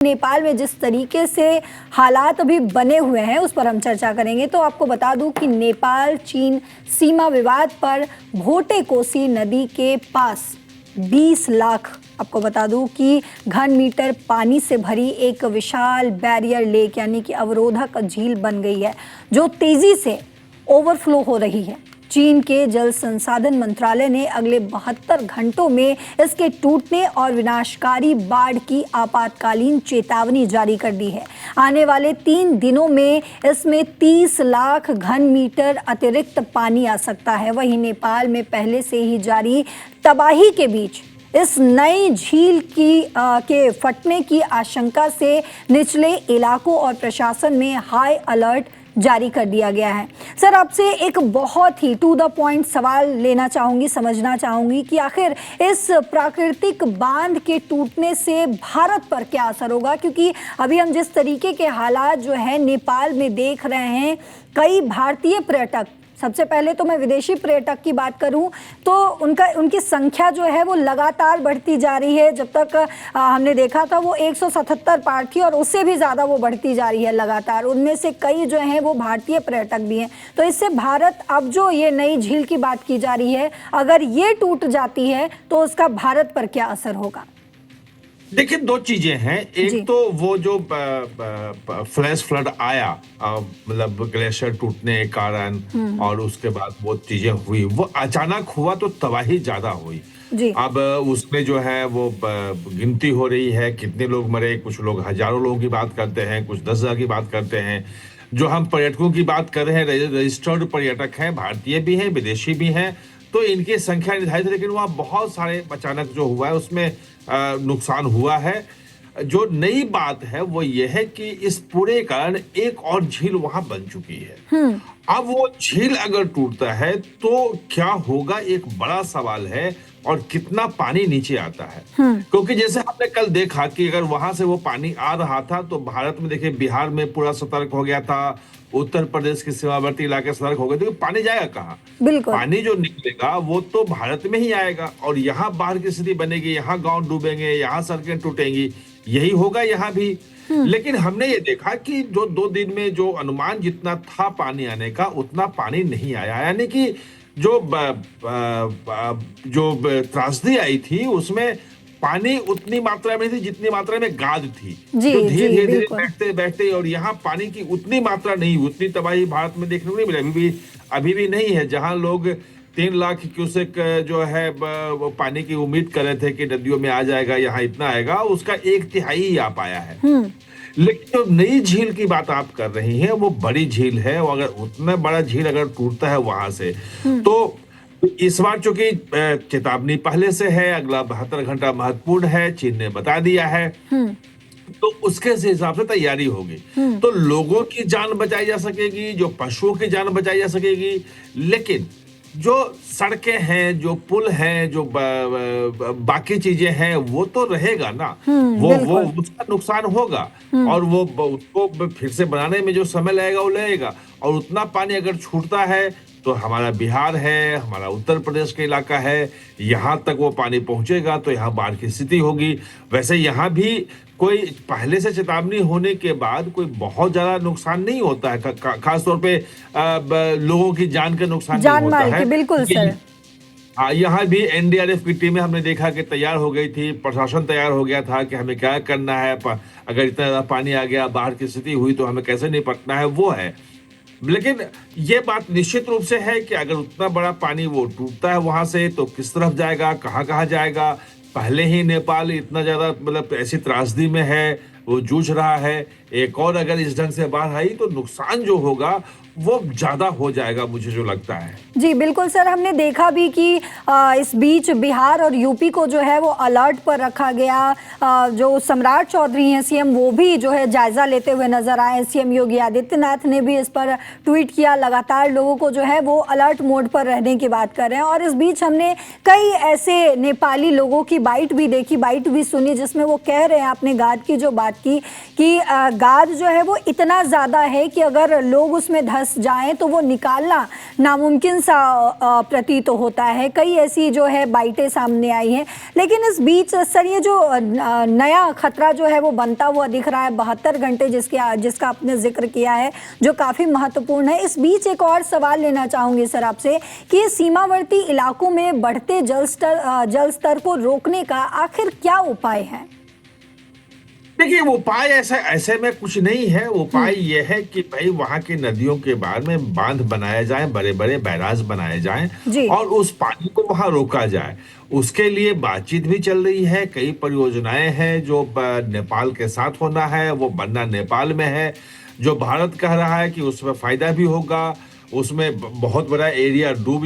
नेपाल में जिस तरीके से हालात अभी बने हुए हैं उस पर हम चर्चा करेंगे। तो आपको बता दूं कि नेपाल चीन सीमा विवाद पर भोटे कोसी नदी के पास 20 लाख, आपको बता दूं कि घन मीटर पानी से भरी एक विशाल बैरियर लेक यानी कि अवरोधक झील बन गई है, जो तेजी से ओवरफ्लो हो रही है। चीन के जल संसाधन मंत्रालय ने अगले 72 घंटों में इसके टूटने और विनाशकारी बाढ़ की आपातकालीन चेतावनी जारी कर दी है। आने वाले 3 दिनों में इसमें 30 लाख घन मीटर अतिरिक्त पानी आ सकता है। वहीं नेपाल में पहले से ही जारी तबाही के बीच इस नई झील के फटने की आशंका से निचले इलाकों और प्रशासन में हाई अलर्ट जारी कर दिया गया है। सर, आपसे एक बहुत ही टू द पॉइंट सवाल लेना चाहूंगी, समझना चाहूंगी कि आखिर इस प्राकृतिक बांध के टूटने से भारत पर क्या असर होगा, क्योंकि अभी हम जिस तरीके के हालात जो है नेपाल में देख रहे हैं, कई भारतीय पर्यटक, सबसे पहले तो मैं विदेशी पर्यटक की बात करूं तो उनकी संख्या जो है वो लगातार बढ़ती जा रही है। जब तक हमने देखा था वो 177 पार थी और उससे भी ज़्यादा वो बढ़ती जा रही है लगातार। उनमें से कई जो हैं वो भारतीय पर्यटक भी हैं। तो इससे भारत, अब जो ये नई झील की बात की जा रही है, अगर ये टूट जाती है तो उसका भारत पर क्या असर होगा? देखिए, 2 चीजें हैं। एक तो वो जो फ्लैश फ्लड आया, मतलब ग्लेशियर टूटने के कारण, और उसके बाद वो चीजें हुई, वो अचानक हुआ तो तबाही ज्यादा हुई। अब उसमें जो है वो गिनती हो रही है कितने लोग मरे। कुछ लोग हजारों लोगों की बात करते हैं, कुछ 10,000 की बात करते हैं। जो हम पर्यटकों की बात कर रहे हैं, रजिस्टर्ड पर्यटक हैं, भारतीय भी हैं, विदेशी भी हैं, तो इनकी संख्या निर्धारित है। लेकिन वहाँ बहुत सारे अचानक जो हुआ है उसमें नुकसान हुआ है। जो नई बात है वो ये है कि इस पूरे कारण एक और झील वहां बन चुकी है। अब वो झील अगर टूटता है तो क्या होगा, एक बड़ा सवाल है, और कितना पानी नीचे आता है। क्योंकि जैसे हमने कल देखा कि अगर वहां से वो पानी आ रहा था तो भारत में, देखिए, बिहार में पूरा सतर्क हो गया था, उत्तर प्रदेश के सीमावर्ती इलाके सतर्क हो गए थे। पानी जाएगा कहाँ? पानी जो निकलेगा वो तो भारत में ही आएगा, और यहाँ बाढ़ की स्थिति बनेगी, यहाँ गांव डूबेंगे, यहाँ सड़कें टूटेंगी। यही होगा यहाँ भी। लेकिन हमने ये देखा कि जो 2 दिन में जो अनुमान जितना था पानी आने का, उतना पानी नहीं आया। यानी कि जो त्रासदी आई थी उसमें पानी उतनी मात्रा में थी जितनी मात्रा में गाद थी, जो धीरे धीरे बैठते बैठते, और यहाँ पानी की उतनी मात्रा नहीं, उतनी तबाही भारत में देखने को नहीं मिली। अभी भी नहीं है। जहां लोग 3 लाख क्यूसेक जो है पानी की उम्मीद कर रहे थे कि नदियों में आ जाएगा, यहाँ इतना आएगा, उसका 1/3 ही आ पाया है। लेकिन जो नई झील की बात आप कर रही हैं वो बड़ी झील है, और अगर उतना बड़ा झील अगर टूटता है वहां से, तो इस बार चूंकि चेतावनी पहले से है, अगला 72 घंटा महत्वपूर्ण है, चीन ने बता दिया है, तो उसके हिसाब से तैयारी होगी। तो लोगों की जान बचाई जा सकेगी, जो पशुओं की जान बचाई जा सकेगी। लेकिन जो सड़कें हैं, जो पुल हैं, जो बाकी चीजें हैं, वो तो रहेगा ना। वो उसका नुकसान होगा, और वो उसको फिर से बनाने में जो समय लगेगा वो लगेगा। और उतना पानी अगर छूटता है तो हमारा बिहार है, हमारा उत्तर प्रदेश का इलाका है, यहाँ तक वो पानी पहुंचेगा तो यहाँ बाढ़ की स्थिति होगी। वैसे यहाँ भी कोई पहले से चेतावनी होने के बाद कोई बहुत ज्यादा नुकसान नहीं होता है, खासतौर पे लोगों की जान का नुकसान नहीं होता है। बिल्कुल सर। यहाँ भी एनडीआरएफ की टीमें हमने देखा कि तैयार हो गई थी, प्रशासन तैयार हो गया था कि हमें क्या करना है, अगर इतना ज्यादा पानी आ गया, बाढ़ की स्थिति हुई तो हमें कैसे निपटना है, वो है। लेकिन ये बात निश्चित रूप से है कि अगर उतना बड़ा पानी वो टूटता है वहां से, तो किस तरफ जाएगा, कहाँ जाएगा। पहले ही नेपाल इतना ज्यादा, मतलब ऐसी त्रासदी में है, वो जूझ रहा है। एक और अगर इस ढंग से बाढ़ आई तो नुकसान जो होगा वो ज्यादा हो जाएगा, मुझे जो लगता है। जी बिल्कुल सर, हमने देखा भी कि इस बीच बिहार और यूपी को जो है वो अलर्ट पर रखा गया। जो सम्राट चौधरी हैं सीएम, वो भी जो है जायजा लेते हुए नजर आए। सीएम योगी आदित्यनाथ ने भी इस पर ट्वीट किया, लगातार लोगों को जो है वो अलर्ट मोड पर रहने की बात कर रहे हैं। और इस बीच हमने कई ऐसे नेपाली लोगों की बाइट भी देखी, बाइट भी सुनी, जिसमें वो कह रहे हैं, आपने गाद की जो बात की कि गाद जो है वो इतना ज़्यादा है कि अगर लोग उसमें धंस जाएं तो वो निकालना नामुमकिन सा प्रतीत होता है। कई ऐसी जो है बाइटें सामने आई हैं, लेकिन इस बीच सर ये जो नया खतरा जो है वो बनता हुआ दिख रहा है 72 घंटे जिसका आपने जिक्र किया है, जो काफ़ी महत्वपूर्ण है। इस बीच एक और सवाल लेना चाहूँगी सर आपसे कि सीमावर्ती इलाकों में बढ़ते जल स्तर को रोकने का आखिर क्या उपाय है? देखिए, वो उपाय ऐसे में कुछ नहीं है। उपाय ये है कि भाई वहां की नदियों के बारे में बांध बनाए जाए, बड़े बड़े बैराज बनाए जाएं और उस पानी को वहां रोका जाए। उसके लिए बातचीत भी चल रही है, कई परियोजनाएं हैं जो नेपाल के साथ होना है, वो बनना नेपाल में है। जो भारत कह रहा है कि उसमें फायदा भी होगा, उसमें बहुत बड़ा एरिया डूब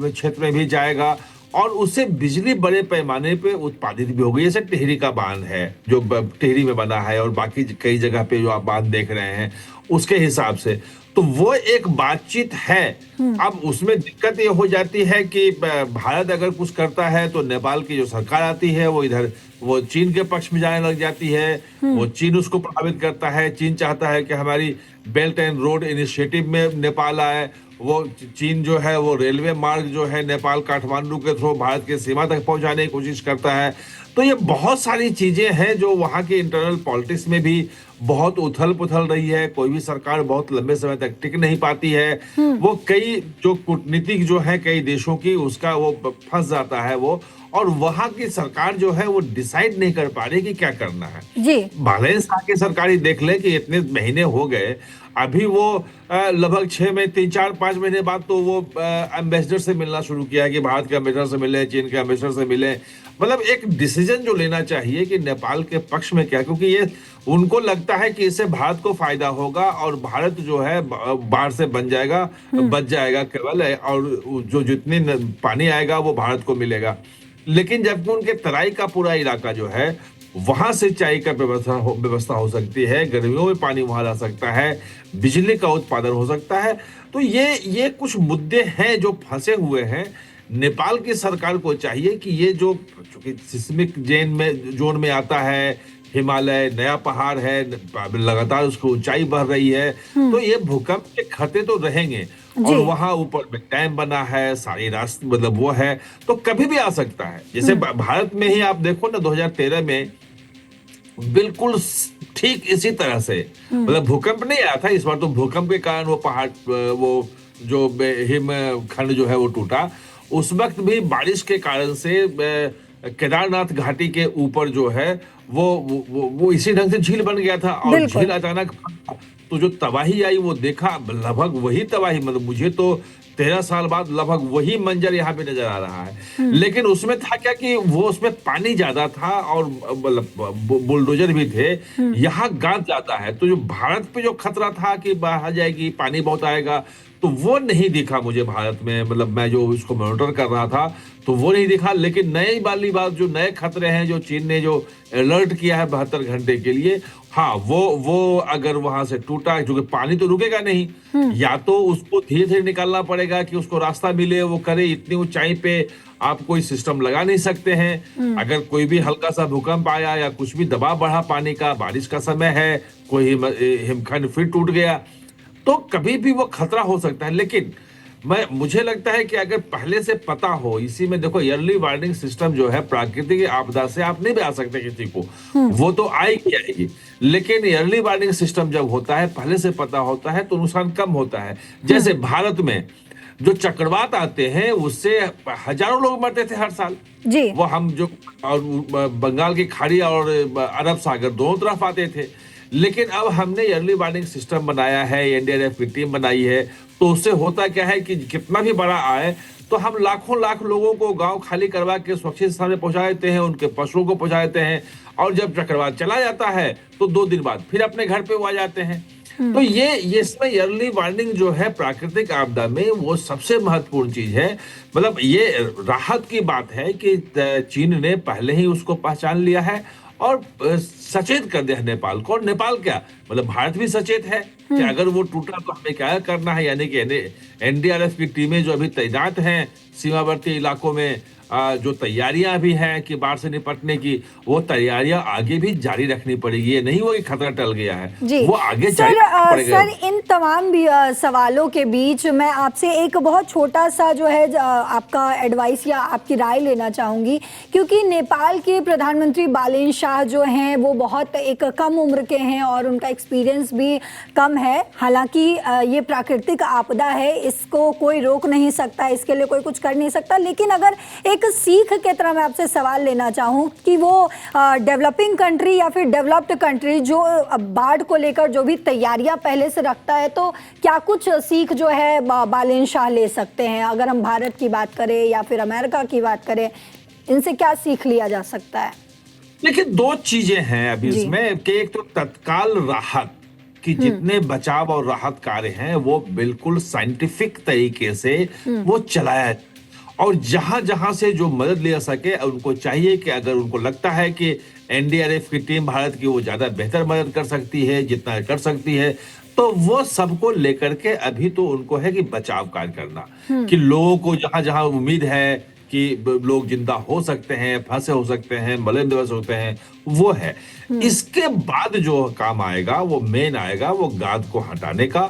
क्षेत्र में भी जाएगा और उससे बिजली बड़े पैमाने पे उत्पादित भी होगी। जैसे टिहरी का बांध है जो टिहरी में बना है और बाकी कई जगह पे जो आप बांध देख रहे हैं उसके हिसाब से, तो वो एक बातचीत है। अब उसमें दिक्कत ये हो जाती है कि भारत अगर कुछ करता है तो नेपाल की जो सरकार आती है वो इधर वो चीन के पक्ष में जाने लग जाती है। वो चीन उसको प्रभावित करता है। चीन चाहता है कि हमारी बेल्ट एंड रोड इनिशिएटिव में नेपाल आए। वो चीन जो है वो रेलवे मार्ग जो है नेपाल काठमांडू के थ्रू भारत की सीमा तक पहुंचाने की कोशिश करता है। तो ये बहुत सारी चीजें हैं जो वहां के इंटरनल पॉलिटिक्स में भी बहुत उथल पुथल रही है। कोई भी सरकार बहुत लंबे समय तक टिक नहीं पाती है। वो कई जो कूटनीतिक जो है कई देशों की उसका वो फंस जाता है वो, और वहां की सरकार जो है वो डिसाइड नहीं कर पा रही कि क्या करना है। जी बालेन शाह की सरकार ही देख ले कि इतने महीने हो गए, अभी वो लगभग 6 में 3-4-5 महीने बाद तो वो एम्बेसडर से मिलना शुरू किया कि भारत के एम्बेसडर से मिले, चीन के एम्बेसडर से मिले। मतलब एक डिसीजन जो लेना चाहिए कि नेपाल के पक्ष में क्या, क्योंकि ये उनको लगता है कि इससे भारत को फायदा होगा और भारत जो है बाढ़ से बच जाएगा केवल, और जो जितनी पानी आएगा वो भारत को मिलेगा। लेकिन जबकि उनके तराई का पूरा इलाका जो है वहां सिंचाई का व्यवस्था हो सकती है, गर्मियों में पानी वहां जा सकता है, बिजली का उत्पादन हो सकता है। तो ये कुछ मुद्दे हैं जो फंसे हुए हैं। नेपाल की सरकार को चाहिए कि ये जो चूंकि सिस्मिक जोन में आता है, हिमालय नया पहाड़ है, लगातार उसकी ऊंचाई बढ़ रही है, तो ये भूकंप के खतरे तो रहेंगे। और वहां ऊपर में डैम बना है, सारी रास्ते मतलब वो है, तो कभी भी आ सकता है। जैसे भारत में ही आप देखो ना 2013 में बिल्कुल ठीक इसी तरह से मतलब भूकंप नहीं आया था। इस बार तो भूकंप के कारण वो पहाड़ वो जो हिमखंड जो है वो टूटा। उस वक्त भी बारिश के कारण से केदारनाथ घाटी के ऊपर जो है वो इसी ढंग से झील बन गया था और झील अचानक तो जो तबाही आई वो देखा, लगभग वही तबाही, मतलब मुझे तो 13 साल बाद लगभग वही मंजर यहाँ पे नजर आ रहा है। लेकिन उसमें था क्या कि वो उसमें पानी ज्यादा था और मतलब बुलडोजर भी थे। यहाँ गाद ज्यादा है, तो जो भारत पे जो खतरा था कि बाढ़ आ जाएगी, पानी बहुत आएगा, तो वो नहीं दिखा मुझे भारत में। मतलब मैं जो उसको मॉनिटर कर रहा था तो वो नहीं दिखा। लेकिन नई वाली बात जो नए खतरे हैं जो चीन ने जो अलर्ट किया है 72 घंटे के लिए, हाँ वो अगर वहां से टूटा, क्योंकि पानी तो रुकेगा नहीं, या तो उसको धीरे धीरे निकालना पड़ेगा कि उसको रास्ता मिले, वो करे। इतनी ऊंचाई पे आप कोई सिस्टम लगा नहीं सकते हैं। अगर कोई भी हल्का सा भूकंप आया या कुछ भी दबाव बढ़ा पानी का, बारिश का समय है, कोई हिमखंड फिर टूट गया, तो कभी भी वो खतरा हो सकता है। लेकिन मुझे लगता है कि अगर पहले से पता हो, इसी में देखो अर्ली वार्निंग सिस्टम जो है, प्राकृतिक आपदा से आप नहीं बचा सकते किसी को, वो तो आएगी। लेकिन अर्ली वार्निंग सिस्टम जब होता है, पहले से पता होता है, तो नुकसान कम होता है। जैसे भारत में जो चक्रवात आते हैं उससे हजारों लोग मरते थे हर साल जी। वो हम जो और बंगाल की खाड़ी और अरब सागर दोनों तरफ आते थे। लेकिन अब हमने अर्ली वार्निंग सिस्टम बनाया है, एनडीआरएफ की टीम बनाई है, तो उससे होता क्या है कि कितना भी बड़ा आए तो हम लाखों लाख लोगों को गांव खाली करवा के सुरक्षित स्थान में पहुंचा देते हैं, उनके पशुओं को पहुंचा देते हैं, और जब चक्रवात चला जाता है तो 2 दिन बाद फिर अपने घर पे वो आ जाते हैं। तो ये इसमें अर्ली वार्निंग जो है प्राकृतिक आपदा में वो सबसे महत्वपूर्ण चीज है। मतलब ये राहत की बात है कि चीन ने पहले ही उसको पहचान लिया है और सचेत कर दिया है नेपाल को। और नेपाल क्या, मतलब भारत भी सचेत है कि अगर वो टूटा तो हमें क्या करना है, यानी कि एनडीआरएफ की टीमें जो अभी तैनात हैं सीमावर्ती इलाकों में, जो तैयारियां भी हैं कि बाढ़ से निपटने की, वो तैयारियां आगे भी जारी रखनी पड़ेगी। ये नहीं हुआ कि खतरा टल गया है, जी वो आगे जारी सर, रखना पड़ेगा। सर इन तमाम भी सवालों के बीच मैं आपसे एक बहुत छोटा सा जो है आपका एडवाइस या आपकी राय लेना चाहूंगी, क्योंकि नेपाल के प्रधानमंत्री बालेन शाह जो हैं वो बहुत एक कम उम्र के हैं और उनका एक्सपीरियंस भी कम है। हालांकि ये प्राकृतिक आपदा है, इसको कोई रोक नहीं सकता, इसके लिए कोई कुछ कर नहीं सकता, लेकिन अगर एक सीख के तरह मैं आपसे सवाल लेना चाहूं कि वो डेवलपिंग कंट्री या फिर डेवलप्ड कंट्री जो बाढ़ को लेकर जो भी तैयारियां पहले से रखता है, तो क्या कुछ सीख जो है बालेन शाह ले सकते हैं? अगर हम भारत की बात करें या फिर अमेरिका की बात करें, इनसे क्या सीख लिया जा सकता है? देखिए, दो चीजें हैं अभी इसमें कि एक तो तत्काल राहत कि जितने बचाव और राहत कार्य हैं वो बिल्कुल साइंटिफिक तरीके से वो चलाया, और जहां जहां से जो मदद ले सके उनको चाहिए कि अगर उनको लगता है कि एनडीआरएफ की टीम भारत की वो ज्यादा बेहतर मदद कर सकती है, जितना कर सकती है, तो वो सबको लेकर के अभी तो उनको है कि बचाव कार्य करना, कि लोगों को जहां जहां उम्मीद है कि लोग जिंदा हो सकते हैं, फंसे हो सकते हैं, मलय दिवस होते हैं, वो है। इसके बाद जो काम आएगा वो मेन आएगा वो गाद को हटाने का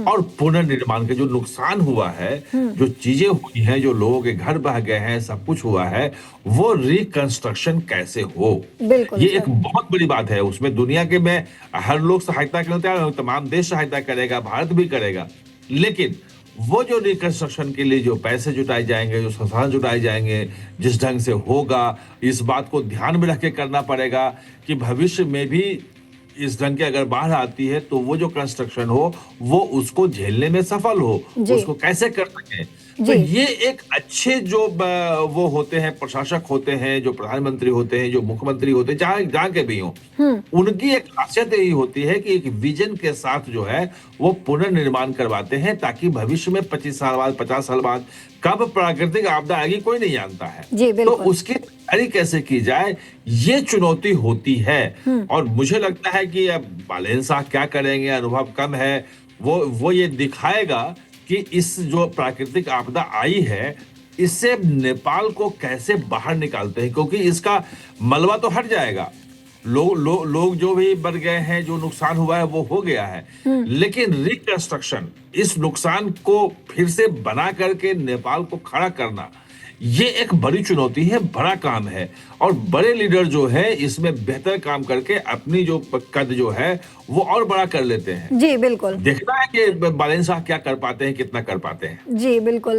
और पुनर्निर्माण के जो नुकसान हुआ है, जो चीजें हुई हैं, जो लोगों के घर बह गए हैं, सब कुछ हुआ है, वो रिकंस्ट्रक्शन कैसे हो, ये एक बहुत बड़ी बात है। उसमें दुनिया के में हर लोग सहायता करने तैयार हैं, तमाम देश सहायता करेगा, भारत भी करेगा, लेकिन वो जो रिकंस्ट्रक्शन के लिए जो पैसे जुटाए जाएंगे, जो संसाधन जुटाए जाएंगे, जिस ढंग से होगा, इस बात को ध्यान में रख के करना पड़ेगा कि भविष्य में भी इस ढंग की अगर बाढ़ आती है तो वो जो कंस्ट्रक्शन हो वो उसको झेलने में सफल हो, उसको कैसे कर सके। तो ये एक अच्छे जो वो होते हैं, प्रशासक होते हैं, जो प्रधानमंत्री होते हैं, जो मुख्यमंत्री होते हैं, जहां के भी हो, उनकी एक खासियत यही होती है कि एक विजन के साथ जो है वो पुनर्निर्माण करवाते हैं, ताकि भविष्य में 25 साल बाद, 50 साल बाद कब प्राकृतिक आपदा आएगी कोई नहीं जानता है, तो उसकी तैयारी कैसे की जाए, ये चुनौती होती है। और मुझे लगता है कि अब बालेन शाह क्या करेंगे, अनुभव कम है, वो ये दिखाएगा कि इस जो प्राकृतिक आपदा आई है इससे नेपाल को कैसे बाहर निकालते हैं, क्योंकि इसका मलबा तो हट जाएगा, लोग जो भी मर गए हैं, जो नुकसान हुआ है वो हो गया है, लेकिन रिकंस्ट्रक्शन, इस नुकसान को फिर से बना करके नेपाल को खड़ा करना, ये एक बड़ी चुनौती है, बड़ा काम है, और बड़े लीडर जो है इसमें बेहतर काम करके अपनी जो कद जो है वो और बड़ा कर लेते हैं। जी बिल्कुल, देखना है कि बालेन शाह क्या कर पाते हैं, कितना कर पाते हैं। जी बिल्कुल।